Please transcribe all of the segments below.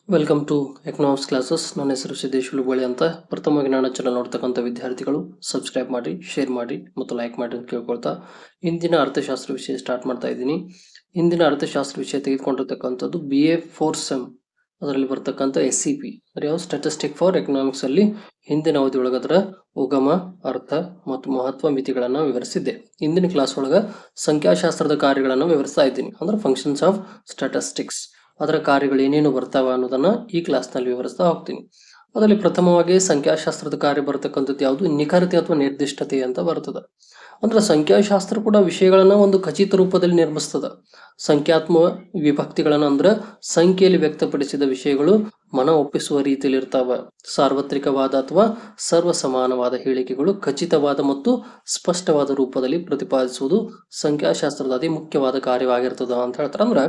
Welcome to economics classes. ನನ್ನ ಹೆಸರು ಸಿದ್ದೇಶ್ ಹುಲುಬಳ್ಳಿ ಅಂತ. ಪ್ರಥಮವಾಗಿ ನನ್ನ ಚಾನಲ್ ನೋಡ್ತಕ್ಕಂಥ ವಿದ್ಯಾರ್ಥಿಗಳು ಸಬ್ಸ್ಕ್ರೈಬ್ ಮಾಡಿ, ಶೇರ್ ಮಾಡಿ ಮತ್ತು ಲೈಕ್ ಮಾಡಿ ಅಂತ ಕೇಳ್ಕೊಳ್ತಾ ಇಂದಿನ ಅರ್ಥಶಾಸ್ತ್ರ ವಿಷಯ ಸ್ಟಾರ್ಟ್ ಮಾಡ್ತಾ ಇದ್ದೀನಿ. ಇಂದಿನ ಅರ್ಥಶಾಸ್ತ್ರ ವಿಷಯ ತೆಗೆದುಕೊಂಡಿರ್ತಕ್ಕಂಥದ್ದು BA4 ಸೆಮ್, ಅದರಲ್ಲಿ ಬರ್ತಕ್ಕಂಥ SCP ಅಂದರೆ ಯಾವ ಸ್ಟ್ಯಾಟಿಸ್ಟಿಕ್ ಫಾರ್ ಎಕನಾಮಿಕ್ಸ್ ಅಲ್ಲಿ ಹಿಂದಿನ ಅವಧಿ ಒಳಗದರ ಉಗಮ, ಅರ್ಥ ಮತ್ತು ಮಹತ್ವ ಮಿತಿಗಳನ್ನು ವಿವರಿಸಿದ್ದೆ. ಇಂದಿನ ಕ್ಲಾಸ್ ಒಳಗ ಸಂಖ್ಯಾಶಾಸ್ತ್ರದ ಕಾರ್ಯಗಳನ್ನು ವಿವರಿಸ್ತಾ ಇದ್ದೀನಿ, ಅಂದ್ರೆ ಫಂಕ್ಷನ್ಸ್ ಆಫ್ ಸ್ಟ್ಯಾಟಿಸ್ಟಿಕ್ಸ್. ಅದರ ಕಾರ್ಯಗಳು ಏನೇನು ಬರ್ತಾವ ಅನ್ನೋದನ್ನ ಈ ಕ್ಲಾಸ್ನಲ್ಲಿ ವಿವರಿಸ್ತಾ ಹೋಗ್ತೀನಿ. ಅದರಲ್ಲಿ ಪ್ರಥಮವಾಗಿ ಸಂಖ್ಯಾಶಾಸ್ತ್ರದ ಕಾರ್ಯ ಬರತಕ್ಕಂಥದ್ದು ಯಾವುದು? ನಿಖರತೆ ಅಥವಾ ನಿರ್ದಿಷ್ಟತೆ ಅಂತ ಬರ್ತದೆ. ಅಂದ್ರೆ ಸಂಖ್ಯಾಶಾಸ್ತ್ರ ಕೂಡ ವಿಷಯಗಳನ್ನ ಒಂದು ಖಚಿತ ರೂಪದಲ್ಲಿ ನಿರ್ಮಿಸ್ತದ. ಸಂಖ್ಯಾತ್ಮಕ ವಿಭಕ್ತಿಗಳನ್ನ ಅಂದ್ರೆ ಸಂಖ್ಯೆಯಲ್ಲಿ ವ್ಯಕ್ತಪಡಿಸಿದ ವಿಷಯಗಳು ಮನ ಒಪ್ಪಿಸುವ ರೀತಿಯಲ್ಲಿ ಇರ್ತಾವ. ಸಾರ್ವತ್ರಿಕವಾದ ಅಥವಾ ಸರ್ವ ಸಮಾನವಾದ ಹೇಳಿಕೆಗಳು ಖಚಿತವಾದ ಮತ್ತು ಸ್ಪಷ್ಟವಾದ ರೂಪದಲ್ಲಿ ಪ್ರತಿಪಾದಿಸುವುದು ಸಂಖ್ಯಾಶಾಸ್ತ್ರದ ಅತಿ ಮುಖ್ಯವಾದ ಕಾರ್ಯವಾಗಿರ್ತದ ಅಂತ ಹೇಳ್ತಾರೆ. ಅಂದ್ರೆ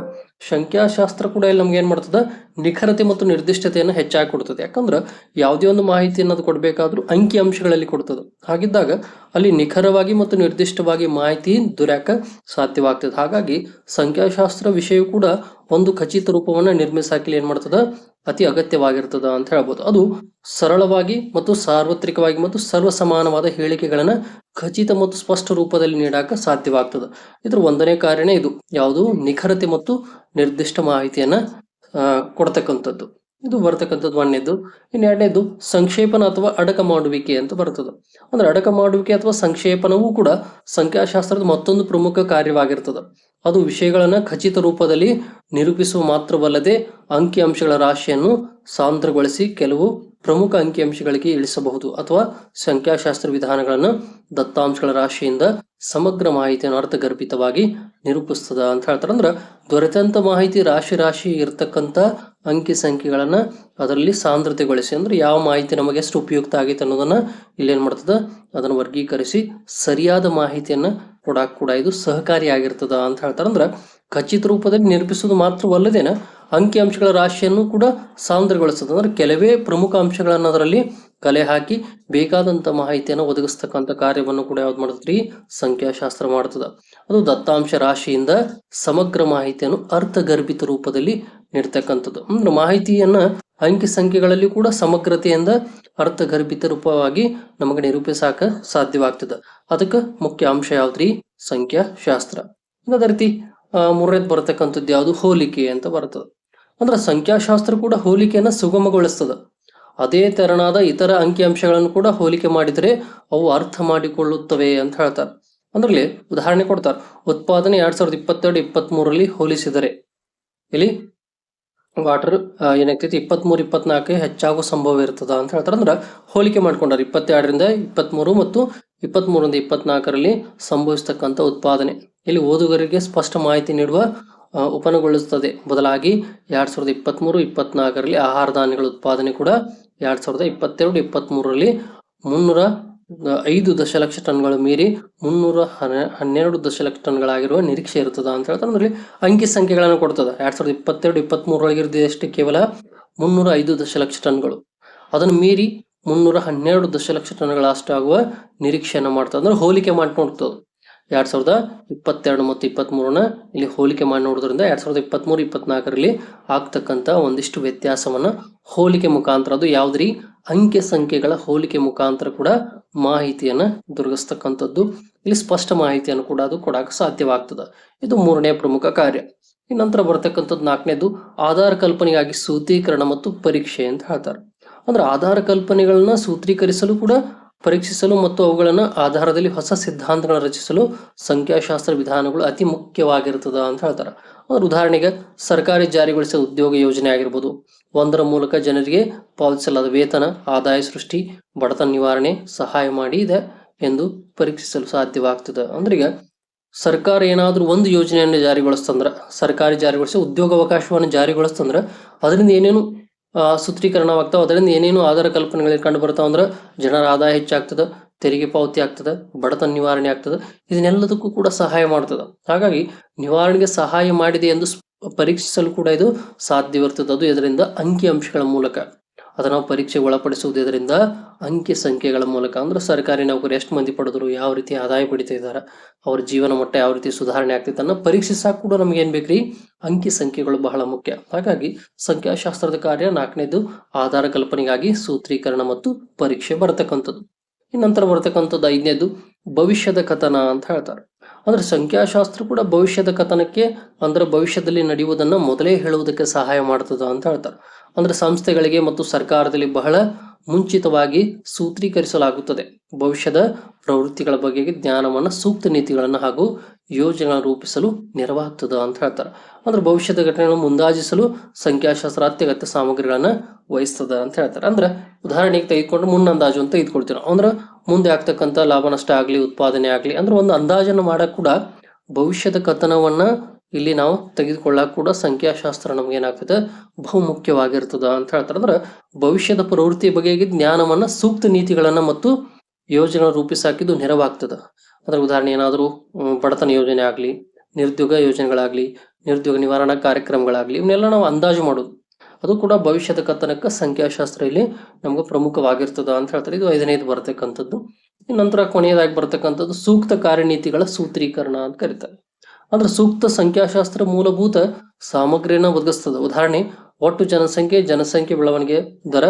ಸಂಖ್ಯಾಶಾಸ್ತ್ರ ಕೂಡ ಇಲ್ಲಿ ನಮ್ಗೆ ಏನ್ ಮಾಡ್ತದ? ನಿಖರತೆ ಮತ್ತು ನಿರ್ದಿಷ್ಟತೆಯನ್ನು ಹೆಚ್ಚಾಗಿ ಕೊಡ್ತದೆ. ಯಾಕಂದ್ರೆ ಯಾವುದೇ ಒಂದು ಮಾಹಿತಿ ಅನ್ನೋದು ಕೊಡ್ಬೇಕಾದ್ರೂ ಅಂಕಿ ಅಂಶಗಳಲ್ಲಿ ಕೊಡ್ತದೆ. ಹಾಗಿದ್ದಾಗ ಅಲ್ಲಿ ನಿಖರವಾಗಿ ಮತ್ತು ನಿರ್ದಿಷ್ಟವಾಗಿ ಮಾಹಿತಿ ದೊರೆಯಕ ಸಾಧ್ಯವಾಗ್ತದೆ. ಹಾಗಾಗಿ ಸಂಖ್ಯಾಶಾಸ್ತ್ರ ವಿಷಯ ಕೂಡ ಒಂದು ಖಚಿತ ರೂಪವನ್ನ ನಿರ್ಮಿಸಾಕಲಿ ಏನ್ ಮಾಡ್ತದ? ಅತಿ ಅಗತ್ಯವಾಗಿರ್ತದ ಅಂತ ಹೇಳ್ಬೋದು. ಅದು ಸರಳವಾಗಿ ಮತ್ತು ಸಾರ್ವತ್ರಿಕವಾಗಿ ಮತ್ತು ಸರ್ವ ಸಮಾನವಾದ ಹೇಳಿಕೆಗಳನ್ನ ಖಚಿತ ಮತ್ತು ಸ್ಪಷ್ಟ ರೂಪದಲ್ಲಿ ನೀಡಾಕ ಸಾಧ್ಯವಾಗ್ತದೆ. ಇದ್ರ ಒಂದನೇ ಕಾರ್ಯನೇ ಇದು, ಯಾವುದು? ನಿಖರತೆ ಮತ್ತು ನಿರ್ದಿಷ್ಟ ಮಾಹಿತಿಯನ್ನ ಕೊಡ್ತಕ್ಕಂಥದ್ದು. ಇದು ಬರ್ತಕ್ಕಂಥದ್ದು ಒಂದನೇದು. ಇನ್ನು ಎರಡನೇದು ಸಂಕ್ಷೇಪನ ಅಥವಾ ಅಡಕ ಮಾಡುವಿಕೆ ಅಂತ ಬರ್ತದೆ. ಅಂದ್ರೆ ಅಡಕ ಮಾಡುವಿಕೆ ಅಥವಾ ಸಂಕ್ಷೇಪನವೂ ಕೂಡ ಸಂಖ್ಯಾಶಾಸ್ತ್ರದ ಮತ್ತೊಂದು ಪ್ರಮುಖ ಕಾರ್ಯವಾಗಿರ್ತದೆ. ಅದು ವಿಷಯಗಳನ್ನ ಖಚಿತ ರೂಪದಲ್ಲಿ ನಿರೂಪಿಸುವ ಮಾತ್ರವಲ್ಲದೆ ಅಂಕಿಅಂಶಗಳ ರಾಶಿಯನ್ನು ಸಾಂದ್ರಗೊಳಿಸಿ ಕೆಲವು ಪ್ರಮುಖ ಅಂಕಿಅಂಶಗಳಿಗೆ ಇಳಿಸಬಹುದು, ಅಥವಾ ಸಂಖ್ಯಾಶಾಸ್ತ್ರ ವಿಧಾನಗಳನ್ನು ದತ್ತಾಂಶಗಳ ರಾಶಿಯಿಂದ ಸಮಗ್ರ ಮಾಹಿತಿಯನ್ನು ಅರ್ಥಗರ್ಭಿತವಾಗಿ ನಿರೂಪಿಸ್ತದ ಅಂತ ಹೇಳ್ತಾರೆ. ಅಂದ್ರೆ ದೊರೆತಂತ ಮಾಹಿತಿ ರಾಶಿ ಇರ್ತಕ್ಕಂಥ ಅಂಕಿ ಸಂಖ್ಯೆಗಳನ್ನ ಅದರಲ್ಲಿ ಸಾಂದ್ರತೆಗೊಳಿಸಿ, ಅಂದ್ರೆ ಯಾವ ಮಾಹಿತಿ ನಮಗೆ ಎಷ್ಟು ಉಪಯುಕ್ತ ಆಗೈತೆ ಅನ್ನೋದನ್ನ ಇಲ್ಲೇನ್ ಮಾಡ್ತದ? ಅದನ್ನು ವರ್ಗೀಕರಿಸಿ ಸರಿಯಾದ ಮಾಹಿತಿಯನ್ನ ಕೊಡಾಕ್ ಕೂಡ ಇದು ಸಹಕಾರಿಯಾಗಿರ್ತದ ಅಂತ ಹೇಳ್ತಾರೆ. ಅಂದ್ರೆ ಖಚಿತ ರೂಪದಲ್ಲಿ ನಿರೂಪಿಸುವುದು ಮಾತ್ರವಲ್ಲದೇನ ಅಂಕಿ ಅಂಶಗಳ ರಾಶಿಯನ್ನು ಕೂಡ ಸಾಂದ್ರಗೊಳಿಸ್ತದೆ. ಅಂದ್ರೆ ಕೆಲವೇ ಪ್ರಮುಖ ಅಂಶಗಳನ್ನು ಅದರಲ್ಲಿ ಕಲೆ ಹಾಕಿ ಬೇಕಾದಂತ ಮಾಹಿತಿಯನ್ನು ಒದಗಿಸ್ತಕ್ಕಂಥ ಕಾರ್ಯವನ್ನು ಕೂಡ ಯಾವ್ದು ಮಾಡ್ತದ್ರಿ? ಸಂಖ್ಯಾಶಾಸ್ತ್ರ ಮಾಡ್ತದ. ಅದು ದತ್ತಾಂಶ ರಾಶಿಯಿಂದ ಸಮಗ್ರ ಮಾಹಿತಿಯನ್ನು ಅರ್ಥಗರ್ಭಿತ ರೂಪದಲ್ಲಿ ನೀಡ್ತಕ್ಕಂಥದ್ದು. ಅಂದ್ರೆ ಮಾಹಿತಿಯನ್ನ ಅಂಕಿ ಸಂಖ್ಯೆಗಳಲ್ಲಿ ಕೂಡ ಸಮಗ್ರತೆಯಿಂದ ಅರ್ಥಗರ್ಭಿತ ರೂಪವಾಗಿ ನಮಗೆ ನಿರೂಪಿಸಾಕ ಸಾಧ್ಯವಾಗ್ತದೆ. ಅದಕ್ಕೆ ಮುಖ್ಯ ಅಂಶ ಯಾವ್ದ್ರಿ? ಸಂಖ್ಯಾಶಾಸ್ತ್ರ. ಅದೇ ರೀತಿ ಮೂರನೇದು ಬರತಕ್ಕಂಥದ್ದು ಯಾವುದು? ಹೋಲಿಕೆ ಅಂತ ಬರ್ತದೆ. ಅಂದ್ರೆ ಸಂಖ್ಯಾಶಾಸ್ತ್ರ ಕೂಡ ಹೋಲಿಕೆಯನ್ನ ಸುಗಮಗೊಳಿಸ್ತದ. ಅದೇ ತೆರನಾದ ಇತರ ಅಂಕಿಅಂಶಗಳನ್ನು ಕೂಡ ಹೋಲಿಕೆ ಮಾಡಿದರೆ ಅವು ಅರ್ಥ ಮಾಡಿಕೊಳ್ಳುತ್ತವೆ ಅಂತ ಹೇಳ್ತಾರೆ. ಅಂದ್ರಲ್ಲಿ ಉದಾಹರಣೆ ಕೊಡ್ತಾರೆ. ಉತ್ಪಾದನೆ 2022-23 ಹೋಲಿಸಿದರೆ ಇಲ್ಲಿ ವಾಟರ್ ಏನಾಗ್ತೈತಿ 23-24 ಹೆಚ್ಚಾಗೋ ಸಂಭವ ಇರ್ತದ ಅಂತ ಹೇಳ್ತಾರೆ. ಅಂದ್ರೆ ಹೋಲಿಕೆ ಮಾಡ್ಕೊಂಡಾರೆ 22ರಿಂದ 23 ಮತ್ತು 23ರಿಂದ 24ರಲ್ಲಿ ಸಂಭವಿಸ್ತಕ್ಕಂಥ ಉತ್ಪಾದನೆ ಇಲ್ಲಿ ಓದುಗರಿಗೆ ಸ್ಪಷ್ಟ ಮಾಹಿತಿ ನೀಡುವ ಉಪನಗೊಳಿಸುತ್ತದೆ. ಬದಲಾಗಿ 2023-24ರಲ್ಲಿ ಆಹಾರ ಧಾನ್ಯಗಳ ಉತ್ಪಾದನೆ ಕೂಡ 2022-23ರಲ್ಲಿ 305 ದಶಲಕ್ಷ ಟನ್ಗಳು ಮೀರಿ 312 ದಶಲಕ್ಷ ಟನ್ಗಳಾಗಿರುವ ನಿರೀಕ್ಷೆ ಇರ್ತದ ಅಂತ ಹೇಳ್ತಾರೆ. ಅಂದ್ರೆ ಅಂಕಿ ಸಂಖ್ಯೆಗಳನ್ನು ಕೊಡ್ತದ. 2022-23 ಎಷ್ಟು? ಕೇವಲ 305 ದಶಲಕ್ಷ ಟನ್ಗಳು. ಅದನ್ನು ಮೀರಿ 312 ದಶಲಕ್ಷ ಟನ್ಗಳಷ್ಟಾಗುವ ನಿರೀಕ್ಷೆಯನ್ನು ಮಾಡ್ತದೆ. ಅಂದ್ರೆ ಹೋಲಿಕೆ ಮಾಡಿ ನೋಡ್ತದೆ. 2022 ಮತ್ತು 23ನ ಇಲ್ಲಿ ಹೋಲಿಕೆ ಮಾಡಿ ನೋಡೋದ್ರಿಂದ 2023-24ರಲ್ಲಿ ಆಗ್ತಕ್ಕಂಥ ಒಂದಿಷ್ಟು ವ್ಯತ್ಯಾಸವನ್ನ ಹೋಲಿಕೆ ಮುಖಾಂತರ, ಅದು ಯಾವ್ದ್ರಿ? ಅಂಕಿ ಸಂಖ್ಯೆಗಳ ಹೋಲಿಕೆ ಮುಖಾಂತರ ಕೂಡ ಮಾಹಿತಿಯನ್ನ ದೊರಕಿಸ್ತಕ್ಕಂಥದ್ದು. ಇಲ್ಲಿ ಸ್ಪಷ್ಟ ಮಾಹಿತಿಯನ್ನು ಕೂಡ ಅದು ಕೊಡಾಕ ಸಾಧ್ಯವಾಗ್ತದೆ. ಇದು ಮೂರನೇ ಪ್ರಮುಖ ಕಾರ್ಯ. ಈ ನಂತರ ಬರ್ತಕ್ಕಂಥದ್ದು ನಾಲ್ಕನೇದು ಆಧಾರ ಕಲ್ಪನೆಗಾಗಿ ಸೂತ್ರೀಕರಣ ಮತ್ತು ಪರೀಕ್ಷೆ ಅಂತ ಹೇಳ್ತಾರೆ. ಅಂದ್ರೆ ಆಧಾರ ಕಲ್ಪನೆಗಳನ್ನ ಸೂತ್ರೀಕರಿಸಲು ಕೂಡ ಪರೀಕ್ಷಿಸಲು ಮತ್ತು ಅವುಗಳನ್ನ ಆಧಾರದಲ್ಲಿ ಹೊಸ ಸಿದ್ಧಾಂತಗಳನ್ನು ರಚಿಸಲು ಸಂಖ್ಯಾಶಾಸ್ತ್ರ ವಿಧಾನಗಳು ಅತಿ ಮುಖ್ಯವಾಗಿರ್ತದ ಅಂತ ಹೇಳ್ತಾರೆ. ಅಂದ್ರೆ ಉದಾಹರಣೆಗೆ ಸರ್ಕಾರಿ ಜಾರಿಗೊಳಿಸಿದ ಉದ್ಯೋಗ ಯೋಜನೆ ಆಗಿರ್ಬೋದು. ಒಂದರ ಮೂಲಕ ಜನರಿಗೆ ಪಾವತಿಸಲಾದ ವೇತನ, ಆದಾಯ ಸೃಷ್ಟಿ, ಬಡತನ ನಿವಾರಣೆ ಸಹಾಯ ಮಾಡಿದೆ ಎಂದು ಪರೀಕ್ಷಿಸಲು ಸಾಧ್ಯವಾಗ್ತದೆ. ಅಂದ್ರೆ ಈಗ ಸರ್ಕಾರ ಏನಾದ್ರೂ ಒಂದು ಯೋಜನೆಯನ್ನು ಜಾರಿಗೊಳಿಸ್ತಂದ್ರ, ಸರ್ಕಾರಿ ಜಾರಿಗೊಳಿಸಿ ಉದ್ಯೋಗಾವಕಾಶವನ್ನು ಜಾರಿಗೊಳಿಸ್ತಂದ್ರ ಅದರಿಂದ ಏನೇನು ಸೂತ್ರೀಕರಣವಾಗ್ತಾವ, ಅದರಿಂದ ಏನೇನು ಆಧಾರ ಕಲ್ಪನೆಗಳಿಗೆ ಕಂಡು ಬರ್ತಾವ ಅಂದ್ರೆ ಜನರ ಆದಾಯ ಹೆಚ್ಚಾಗ್ತದೆ, ತೆರಿಗೆ ಪಾವತಿ ಆಗ್ತದೆ, ಬಡತನ ನಿವಾರಣೆ ಆಗ್ತದೆ. ಇದನ್ನೆಲ್ಲದಕ್ಕೂ ಕೂಡ ಸಹಾಯ ಮಾಡ್ತದೆ. ಹಾಗಾಗಿ ನಿವಾರಣೆಗೆ ಸಹಾಯ ಮಾಡಿದೆ ಎಂದು ಪರೀಕ್ಷಿಸಲು ಕೂಡ ಇದು ಸಾಧ್ಯವಿರ್ತದೆ. ಅದು ಇದರಿಂದ ಅಂಕಿ ಅಂಶಗಳ ಮೂಲಕ. ಅದನ್ನು ಪರೀಕ್ಷೆಗೆ ಒಳಪಡಿಸುವುದರಿಂದ ಅಂಕಿ ಸಂಖ್ಯೆಗಳ ಮೂಲಕ ಅಂದ್ರೆ ಸರ್ಕಾರಿ ನೌಕರಿ ಎಷ್ಟು ಮಂದಿ ಪಡೆದ್ರು, ಯಾವ ರೀತಿ ಆದಾಯ ಪಡಿತಾ ಇದ್ದಾರೆ, ಅವ್ರ ಜೀವನ ಮಟ್ಟ ಯಾವ ರೀತಿ ಸುಧಾರಣೆ ಆಗ್ತೈತೆ ಅನ್ನೋ ಪರೀಕ್ಷಿಸಾಕ ಕೂಡ ನಮ್ಗೆ ಏನ್ ಬೇಕ್ರಿ, ಅಂಕಿ ಸಂಖ್ಯೆಗಳು ಬಹಳ ಮುಖ್ಯ. ಹಾಗಾಗಿ ಸಂಖ್ಯಾಶಾಸ್ತ್ರದ ಕಾರ್ಯ 4ನೇದು ಆಧಾರ ಕಲ್ಪನೆಗಾಗಿ ಸೂತ್ರೀಕರಣ ಮತ್ತು ಪರೀಕ್ಷೆ ಬರತಕ್ಕಂಥದ್ದು. ನಂತರ ಬರ್ತಕ್ಕಂಥದ್ದು 5ನೇದು ಭವಿಷ್ಯದ ಕಥನ ಅಂತ ಹೇಳ್ತಾರೆ. ಅಂದ್ರೆ ಸಂಖ್ಯಾಶಾಸ್ತ್ರ ಕೂಡ ಭವಿಷ್ಯದ ಕಥನಕ್ಕೆ ಅಂದ್ರೆ ಭವಿಷ್ಯದಲ್ಲಿ ನಡೆಯುವುದನ್ನ ಮೊದಲೇ ಹೇಳುವುದಕ್ಕೆ ಸಹಾಯ ಮಾಡ್ತದ ಅಂತ ಹೇಳ್ತಾರೆ. ಅಂದ್ರೆ ಸಂಸ್ಥೆಗಳಿಗೆ ಮತ್ತು ಸರ್ಕಾರದಲ್ಲಿ ಬಹಳ ಮುಂಚಿತವಾಗಿ ಸೂತ್ರೀಕರಿಸಲಾಗುತ್ತದೆ. ಭವಿಷ್ಯದ ಪ್ರವೃತ್ತಿಗಳ ಬಗ್ಗೆ ಜ್ಞಾನವನ್ನ ಸೂಕ್ತ ನೀತಿಗಳನ್ನು ಹಾಗೂ ಯೋಜನೆ ರೂಪಿಸಲು ನೆರವಾಗ್ತದ ಅಂತ ಹೇಳ್ತಾರೆ. ಅಂದ್ರೆ ಭವಿಷ್ಯದ ಘಟನೆಗಳನ್ನು ಮುಂದಾಜಿಸಲು ಸಂಖ್ಯಾಶಾಸ್ತ್ರ ಅತ್ಯಗತ್ಯ ಸಾಮಗ್ರಿಗಳನ್ನ ವಹಿಸ್ತದ ಅಂತ ಹೇಳ್ತಾರೆ. ಅಂದ್ರೆ ಉದಾಹರಣೆಗೆ ತೆಗೆದುಕೊಂಡು ಮುನ್ನಂದಾಜು ಅಂತ ತೆಗೆದುಕೊಳ್ತೀವಿ ನಾವು. ಅಂದ್ರೆ ಮುಂದೆ ಆಗ್ತಕ್ಕಂಥ ಲಾಭ ನಷ್ಟ ಆಗ್ಲಿ, ಉತ್ಪಾದನೆ ಆಗ್ಲಿ, ಅಂದ್ರೆ ಒಂದು ಅಂದಾಜನ್ನು ಮಾಡಕ್ ಕೂಡ ಭವಿಷ್ಯದ ಕಥನವನ್ನ ಇಲ್ಲಿ ನಾವು ತೆಗೆದುಕೊಳ್ಳಕ್ ಕೂಡ ಸಂಖ್ಯಾಶಾಸ್ತ್ರ ನಮ್ಗೆ ಏನಾಗ್ತದೆ, ಬಹುಮುಖ್ಯವಾಗಿರ್ತದ ಅಂತ ಹೇಳ್ತಾರೆ. ಅಂದ್ರೆ ಭವಿಷ್ಯದ ಪ್ರವೃತ್ತಿ ಬಗೆಗೆ ಜ್ಞಾನವನ್ನ ಸೂಕ್ತ ನೀತಿಗಳನ್ನ ಮತ್ತು ಯೋಜನೆ ರೂಪಿಸಾಕಿದ್ದು ನೆರವಾಗ್ತದ. ಅದ್ರ ಉದಾಹರಣೆ ಏನಾದರೂ ಬಡತನ ಯೋಜನೆ ಆಗ್ಲಿ, ನಿರುದ್ಯೋಗ ಯೋಜನೆಗಳಾಗ್ಲಿ, ನಿರುದ್ಯೋಗ ನಿವಾರಣಾ ಕಾರ್ಯಕ್ರಮಗಳಾಗ್ಲಿ, ಇವನ್ನೆಲ್ಲ ನಾವು ಅಂದಾಜು ಮಾಡೋದು, ಅದು ಕೂಡ ಭವಿಷ್ಯದ ಕಥನಕ್ಕೆ ಸಂಖ್ಯಾಶಾಸ್ತ್ರ ಇಲ್ಲಿ ನಮ್ಗೆ ಪ್ರಮುಖವಾಗಿರ್ತದ ಅಂತ ಹೇಳ್ತಾರೆ. ಇದು 5ನೇದು ಬರ್ತಕ್ಕಂಥದ್ದು. ನಂತರ ಕೊನೆಯದಾಗಿ ಬರ್ತಕ್ಕಂಥದ್ದು ಸೂಕ್ತ ಕಾರ್ಯನೀತಿಗಳ ಸೂತ್ರೀಕರಣ ಅಂತ ಕರೀತಾರೆ. ಅಂದ್ರೆ ಸೂಕ್ತ ಸಂಖ್ಯಾಶಾಸ್ತ್ರ ಮೂಲಭೂತ ಸಾಮಗ್ರಿಯನ್ನ ಒದಗಿಸ್ತದ. ಉದಾಹರಣೆ ಒಟ್ಟು ಜನಸಂಖ್ಯೆ, ಜನಸಂಖ್ಯೆ ಬೆಳವಣಿಗೆ ದರ,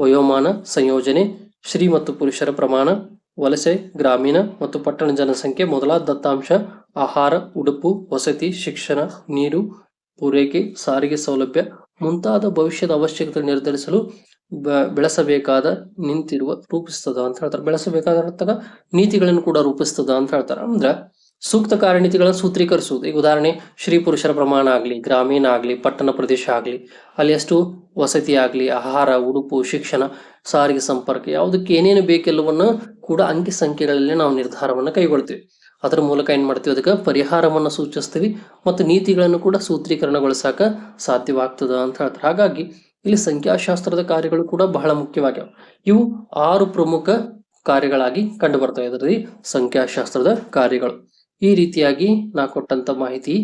ವಯೋಮಾನ ಸಂಯೋಜನೆ, ಸ್ತ್ರೀ ಮತ್ತು ಪುರುಷರ ಪ್ರಮಾಣ, ವಲಸೆ, ಗ್ರಾಮೀಣ ಮತ್ತು ಪಟ್ಟಣ ಜನಸಂಖ್ಯೆ ಮೊದಲಾದ ದತ್ತಾಂಶ, ಆಹಾರ, ಉಡುಪು, ವಸತಿ, ಶಿಕ್ಷಣ, ನೀರು ಪೂರೈಕೆ, ಸಾರಿಗೆ ಸೌಲಭ್ಯ ಮುಂತಾದ ಭವಿಷ್ಯದ ಅವಶ್ಯಕತೆ ನಿರ್ಧರಿಸಲು ಬೆಳೆಸಬೇಕಾದ ನಿಂತಿರುವ ರೂಪಿಸ್ತದ ಅಂತ ಹೇಳ್ತಾರೆ. ಬೆಳೆಸಬೇಕಾದ ನೀತಿಗಳನ್ನು ಕೂಡ ರೂಪಿಸ್ತದ ಅಂತ ಹೇಳ್ತಾರೆ. ಅಂದ್ರೆ ಸೂಕ್ತ ಕಾರ್ಯನೀತಿಗಳನ್ನು ಸೂತ್ರೀಕರಿಸುವುದು. ಈಗ ಉದಾಹರಣೆ ಸ್ತ್ರೀ ಪುರುಷರ ಪ್ರಮಾಣ ಆಗ್ಲಿ, ಗ್ರಾಮೀಣ ಆಗ್ಲಿ, ಪಟ್ಟಣ ಪ್ರದೇಶ ಆಗ್ಲಿ, ಅಲ್ಲಿ ಎಷ್ಟು ವಸತಿ ಆಗ್ಲಿ, ಆಹಾರ, ಉಡುಪು, ಶಿಕ್ಷಣ, ಸಾರಿಗೆ ಸಂಪರ್ಕ, ಯಾವುದಕ್ಕೆ ಏನೇನು ಬೇಕೆಲ್ಲವನ್ನು ಕೂಡ ಅಂಕಿ ಸಂಖ್ಯೆಗಳಲ್ಲಿ ನಾವು ನಿರ್ಧಾರವನ್ನು ಕೈಗೊಳ್ತೀವಿ. ಅದರ ಮೂಲಕ ಏನ್ ಮಾಡ್ತೀವಿ, ಅದಕ್ಕೆ ಪರಿಹಾರವನ್ನು ಸೂಚಿಸ್ತೀವಿ ಮತ್ತು ನೀತಿಗಳನ್ನು ಕೂಡ ಸೂತ್ರೀಕರಣಗೊಳಿಸಾಕ ಸಾಧ್ಯವಾಗ್ತದ ಅಂತ ಹೇಳ್ತಾರೆ. ಹಾಗಾಗಿ ಇಲ್ಲಿ ಸಂಖ್ಯಾಶಾಸ್ತ್ರದ ಕಾರ್ಯಗಳು ಕೂಡ ಬಹಳ ಮುಖ್ಯವಾಗಿವೆ. ಇವು 6 ಪ್ರಮುಖ ಕಾರ್ಯಗಳಾಗಿ ಕಂಡು ಬರ್ತವೆ ಇದರಲ್ಲಿ ಸಂಖ್ಯಾಶಾಸ್ತ್ರದ ಕಾರ್ಯಗಳು. ಈ ರೀತಿಯಾಗಿ ನಾ ಕೊಟ್ಟಂತ ಮಾಹಿತಿ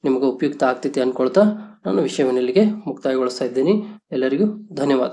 ನಿಮಗೆ ಉಪಯುಕ್ತ ಆಗ್ತೈತಿ ಅನ್ಕೊಳ್ತಾ ನಾನು ವಿಷಯವನ್ನು ಇಲ್ಲಿಗೆ ಮುಕ್ತಾಯಗೊಳಿಸ್ತಾ ಇದ್ದೀನಿ. ಎಲ್ಲರಿಗೂ ಧನ್ಯವಾದ.